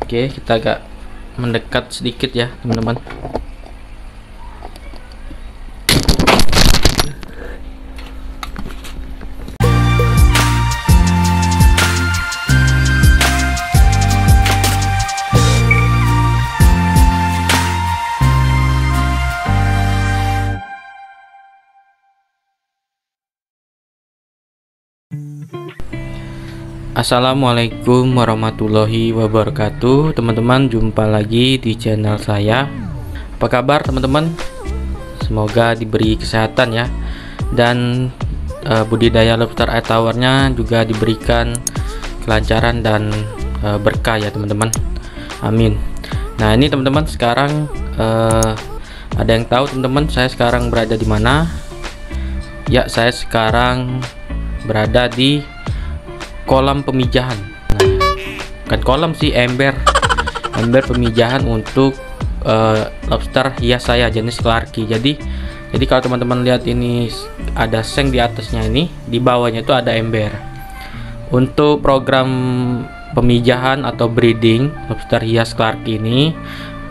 Oke, kita agak mendekat sedikit ya teman-teman. Assalamualaikum warahmatullahi wabarakatuh. Teman-teman, jumpa lagi di channel saya. Apa kabar teman-teman? Semoga diberi kesehatan ya. Dan budidaya lobster air towernya juga diberikan kelancaran dan berkah ya teman-teman. Amin. Nah, ini teman-teman, sekarang ada yang tahu teman-teman saya sekarang berada di mana? Ya, saya sekarang berada di kolam pemijahan. Nah, bukan kolam sih, ember pemijahan untuk lobster hias saya jenis Clarke. Jadi kalau teman-teman lihat ini ada seng di atasnya, ini di bawahnya itu ada ember. Untuk program pemijahan atau breeding lobster hias Clarke ini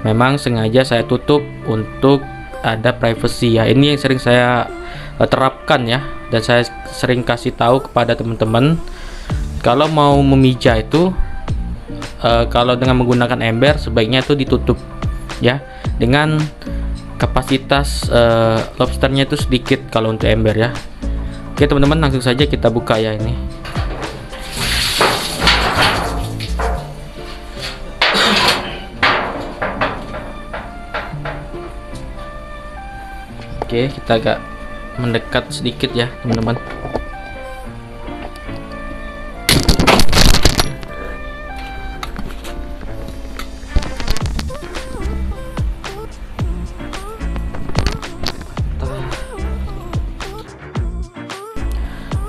memang sengaja saya tutup untuk ada privacy ya. Ini yang sering saya terapkan ya, dan saya sering kasih tahu kepada teman-teman. Kalau mau memijah itu kalau dengan menggunakan ember sebaiknya itu ditutup ya, dengan kapasitas lobsternya itu sedikit kalau untuk ember ya. Oke teman-teman, langsung saja kita buka ya ini. Oke, kita agak mendekat sedikit ya teman-teman.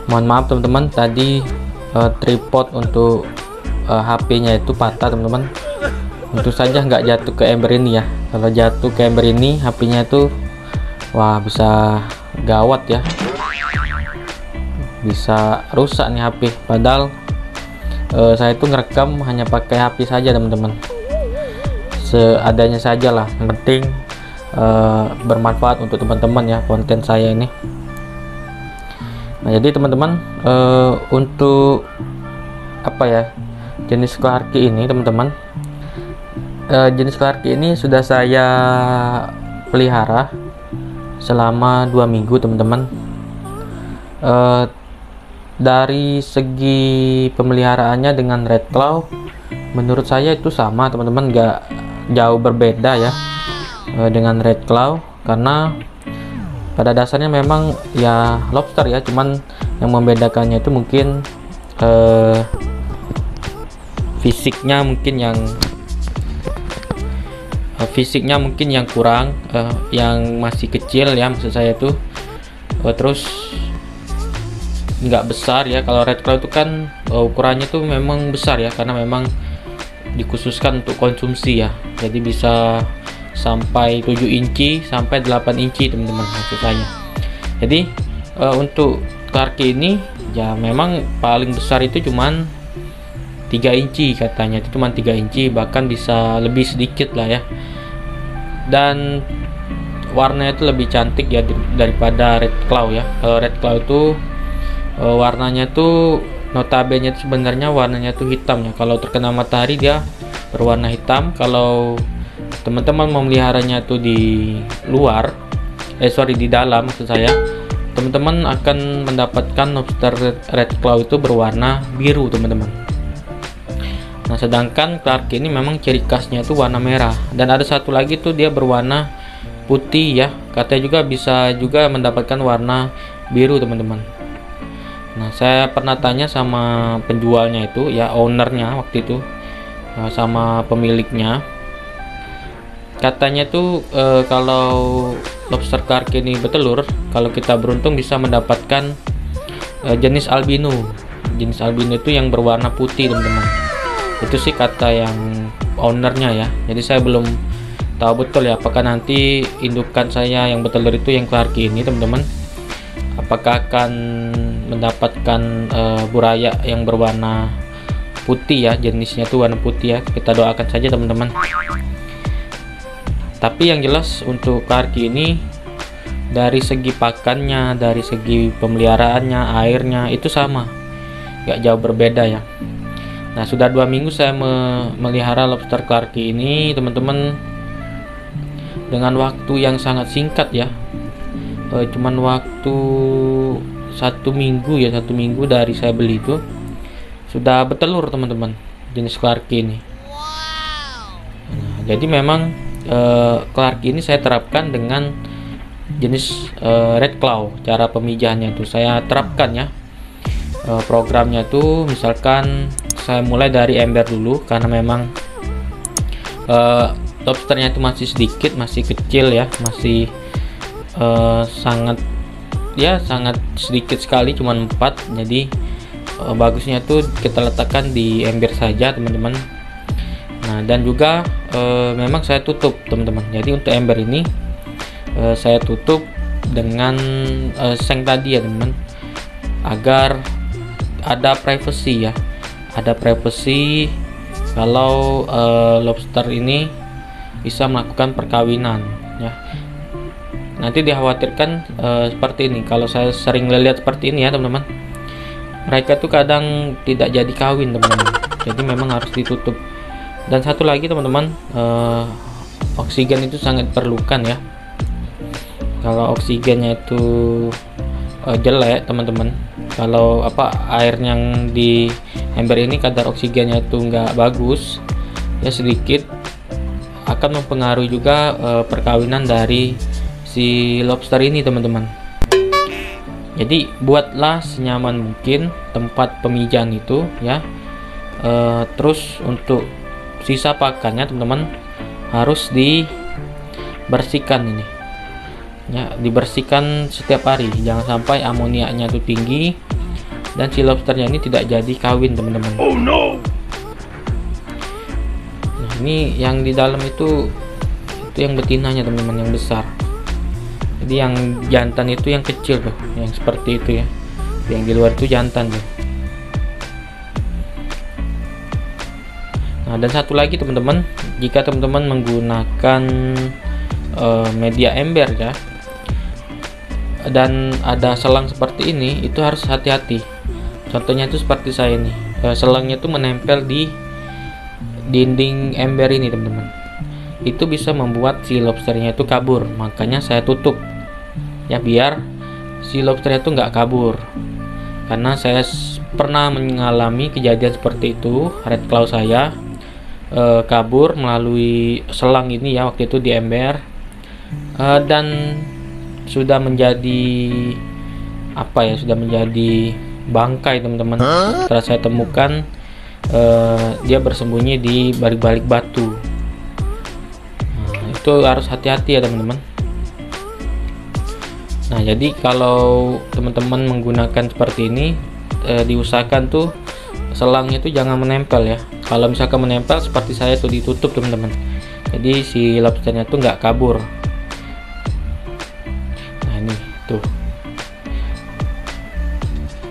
Mohon maaf teman-teman, tadi tripod untuk HP-nya itu patah teman-teman. Tentu saja nggak jatuh ke ember ini ya. Kalau jatuh ke ember ini, HP-nya itu wah bisa gawat ya, bisa rusak nih HP. Padahal saya itu ngerekam hanya pakai HP saja teman-teman, seadanya saja lah. Yang penting bermanfaat untuk teman-teman ya konten saya ini. Nah, jadi teman-teman, untuk apa ya, jenis Clarke ini teman-teman, jenis Clarke ini sudah saya pelihara selama 2 minggu teman-teman. Dari segi pemeliharaannya dengan red claw, menurut saya itu sama teman-teman, nggak jauh berbeda ya dengan red claw, karena pada dasarnya memang ya lobster ya, cuman yang membedakannya itu mungkin fisiknya mungkin yang kurang, yang masih kecil ya maksud saya tuh, terus nggak besar ya. Kalau red claw itu kan ukurannya tuh memang besar ya, karena memang dikhususkan untuk konsumsi ya, jadi bisa sampai 7 inci sampai 8 inci teman-teman maksud saya. Jadi untuk Clarke ini ya memang paling besar itu cuman 3 inci katanya, itu cuman 3 inci, bahkan bisa lebih sedikit lah ya. Dan warnanya itu lebih cantik ya daripada red claw ya. Kalau red claw itu warnanya tuh notabene itu sebenarnya warnanya tuh hitam ya. Kalau terkena matahari dia berwarna hitam. Kalau teman-teman mau meliharanya tuh di luar, di dalam maksud saya, teman-teman akan mendapatkan lobster red claw itu berwarna biru teman-teman. Nah, sedangkan Clarke ini memang ciri khasnya itu warna merah, dan ada satu lagi tuh dia berwarna putih ya, katanya juga bisa juga mendapatkan warna biru teman-teman. Nah, saya pernah tanya sama penjualnya itu ya, ownernya waktu itu, sama pemiliknya. Katanya tuh kalau lobster Clarke ini bertelur, kalau kita beruntung bisa mendapatkan jenis albino. Jenis albino itu yang berwarna putih teman-teman. Itu sih kata yang ownernya ya. Jadi saya belum tahu betul ya, apakah nanti indukan saya yang bertelur itu yang Clarke ini teman-teman, apakah akan mendapatkan buraya yang berwarna putih ya, jenisnya tuh warna putih ya. Kita doakan saja teman-teman. Tapi yang jelas untuk Clarky ini dari segi pakannya, dari segi pemeliharaannya, airnya itu sama, nggak jauh berbeda ya. Nah, sudah 2 minggu saya memelihara lobster Clarky ini teman-teman, dengan waktu yang sangat singkat ya. Cuman waktu 1 minggu ya, 1 minggu dari saya beli itu sudah bertelur teman-teman, jenis Clarky ini. Nah, jadi memang Clarky ini saya terapkan dengan jenis red claw. Cara pemijahannya itu saya terapkan ya. Programnya tuh misalkan saya mulai dari ember dulu, karena memang lobsternya itu masih sedikit, masih kecil ya, masih sangat sedikit sekali, cuman 4. Jadi bagusnya tuh kita letakkan di ember saja teman-teman. Nah, dan juga memang saya tutup teman-teman. Jadi untuk ember ini saya tutup dengan seng tadi ya teman-teman, agar ada privacy ya, ada privacy kalau lobster ini bisa melakukan perkawinan ya. Nanti dikhawatirkan seperti ini, kalau saya sering lihat seperti ini ya teman-teman, mereka tuh kadang tidak jadi kawin teman-teman. Jadi memang harus ditutup. Dan satu lagi teman-teman, oksigen itu sangat diperlukan ya. Kalau oksigennya itu jelek teman-teman, kalau air yang di ember ini kadar oksigennya itu nggak bagus ya, sedikit, akan mempengaruhi juga perkawinan dari si lobster ini teman-teman. Jadi buatlah senyaman mungkin tempat pemijahan itu ya. Terus untuk sisa pakannya teman-teman harus dibersihkan ini ya, dibersihkan setiap hari, jangan sampai amoniaknya itu tinggi dan si lobsternya ini tidak jadi kawin teman-teman. Oh no. Nah, ini yang di dalam itu yang betinanya teman-teman, yang besar. Jadi yang jantan itu yang kecil tuh, yang seperti itu ya, yang di luar itu jantan tuh. Nah, dan satu lagi teman-teman, jika teman-teman menggunakan media ember ya, dan ada selang seperti ini, itu harus hati-hati. Contohnya itu seperti saya ini, selangnya itu menempel di dinding ember ini teman-teman. Itu bisa membuat si lobsternya itu kabur, makanya saya tutup ya, biar si lobsternya itu nggak kabur. Karena saya pernah mengalami kejadian seperti itu, red claw saya kabur melalui selang ini ya, waktu itu di ember, dan sudah menjadi sudah menjadi bangkai teman-teman. Setelah saya temukan dia bersembunyi di balik-balik batu. Nah, itu harus hati-hati ya teman-teman. Nah, jadi kalau teman-teman menggunakan seperti ini, diusahakan tuh selangnya itu jangan menempel ya. Kalau misalkan menempel seperti saya tuh ditutup teman-teman, jadi si lobsternya tuh nggak kabur. Nah, ini tuh.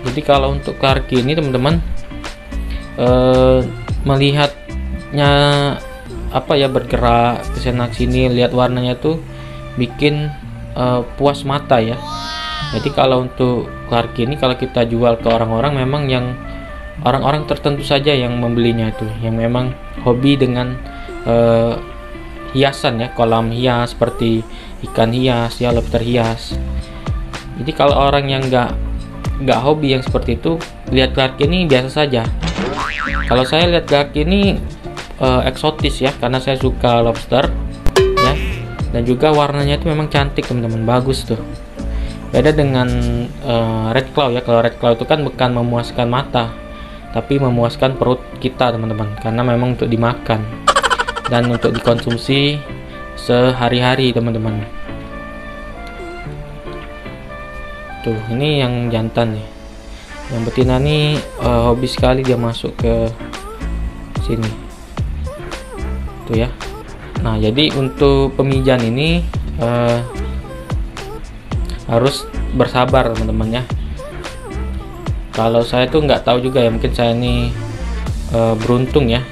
Jadi kalau untuk Clarky ini teman-teman, melihatnya bergerak kesana sini, lihat warnanya tuh bikin puas mata ya. Jadi kalau untuk Clarky ini, kalau kita jual ke orang-orang, memang yang orang-orang tertentu saja yang membelinya itu, yang memang hobi dengan hiasan ya, kolam hias seperti ikan hias ya, lobster hias. Jadi kalau orang yang nggak hobi yang seperti itu, lihat Clarky ini biasa saja. Kalau saya lihat Clarky ini eksotis ya, karena saya suka lobster ya, dan juga warnanya itu memang cantik teman-teman, bagus tuh. Beda dengan red claw ya. Kalau red claw itu kan bukan memuaskan mata, tapi memuaskan perut kita teman-teman, karena memang untuk dimakan dan untuk dikonsumsi sehari-hari teman-teman. Tuh, ini yang jantan nih. Yang betina nih hobi sekali dia masuk ke sini tuh ya. Nah, jadi untuk pemijahan ini harus bersabar teman-teman ya. Kalau saya tuh nggak tahu juga ya, mungkin saya ini beruntung ya,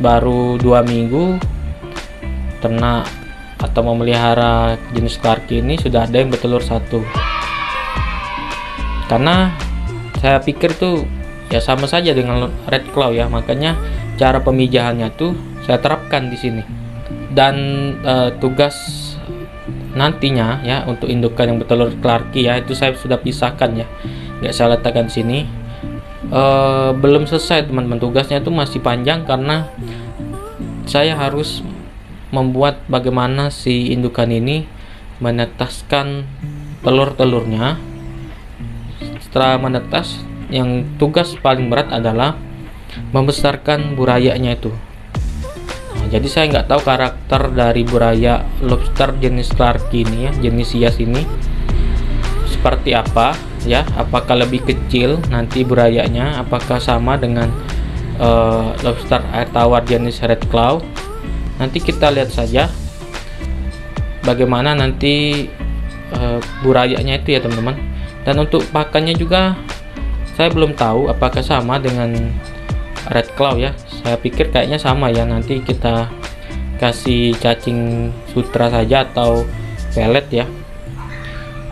baru 2 minggu ternak atau memelihara jenis Clarkie ini sudah ada yang bertelur 1. Karena saya pikir tuh ya sama saja dengan Red Claw ya, makanya cara pemijahannya tuh saya terapkan di sini. Dan tugas nantinya ya untuk indukan yang bertelur Clarkie ya, itu saya sudah pisahkan ya, nggak saya letakkan di sini. Belum selesai teman-teman, tugasnya itu masih panjang karena saya harus membuat bagaimana si indukan ini menetaskan telur-telurnya. Setelah menetas, yang tugas paling berat adalah membesarkan burayanya itu. Jadi saya nggak tahu karakter dari buraya lobster jenis Clarkie ini ya, jenis hias ini seperti apa ya, apakah lebih kecil nanti burayanya, apakah sama dengan lobster air tawar jenis Red Claw. Nanti kita lihat saja bagaimana nanti burayanya itu ya teman-teman. Dan untuk pakannya juga saya belum tahu apakah sama dengan Red Claw ya. Saya pikir kayaknya sama ya, nanti kita kasih cacing sutra saja atau pelet ya.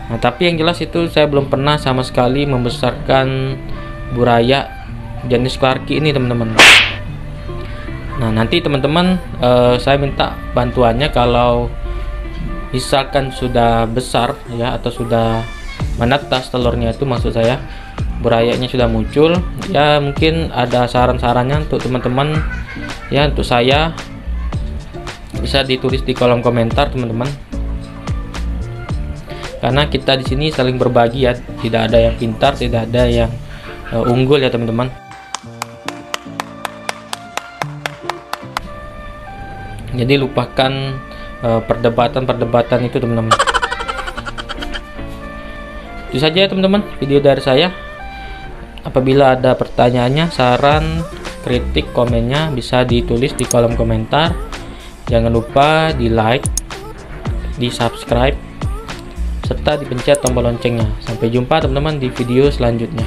Nah, tapi yang jelas itu saya belum pernah sama sekali membesarkan buraya jenis Clarkie ini teman-teman. Nah, nanti teman-teman saya minta bantuannya kalau misalkan sudah besar ya, atau sudah menetas telurnya itu, maksud saya burayanya sudah muncul ya, mungkin ada saran-sarannya untuk teman-teman ya, untuk saya bisa ditulis di kolom komentar teman-teman. Karena kita di sini saling berbagi ya, tidak ada yang pintar, tidak ada yang unggul ya teman-teman. Jadi lupakan perdebatan-perdebatan itu teman-teman. Itu saja ya teman-teman video dari saya. Apabila ada pertanyaannya, saran, kritik, komennya bisa ditulis di kolom komentar. Jangan lupa di like, di subscribe, serta dipencet tombol loncengnya. Sampai jumpa teman-teman di video selanjutnya.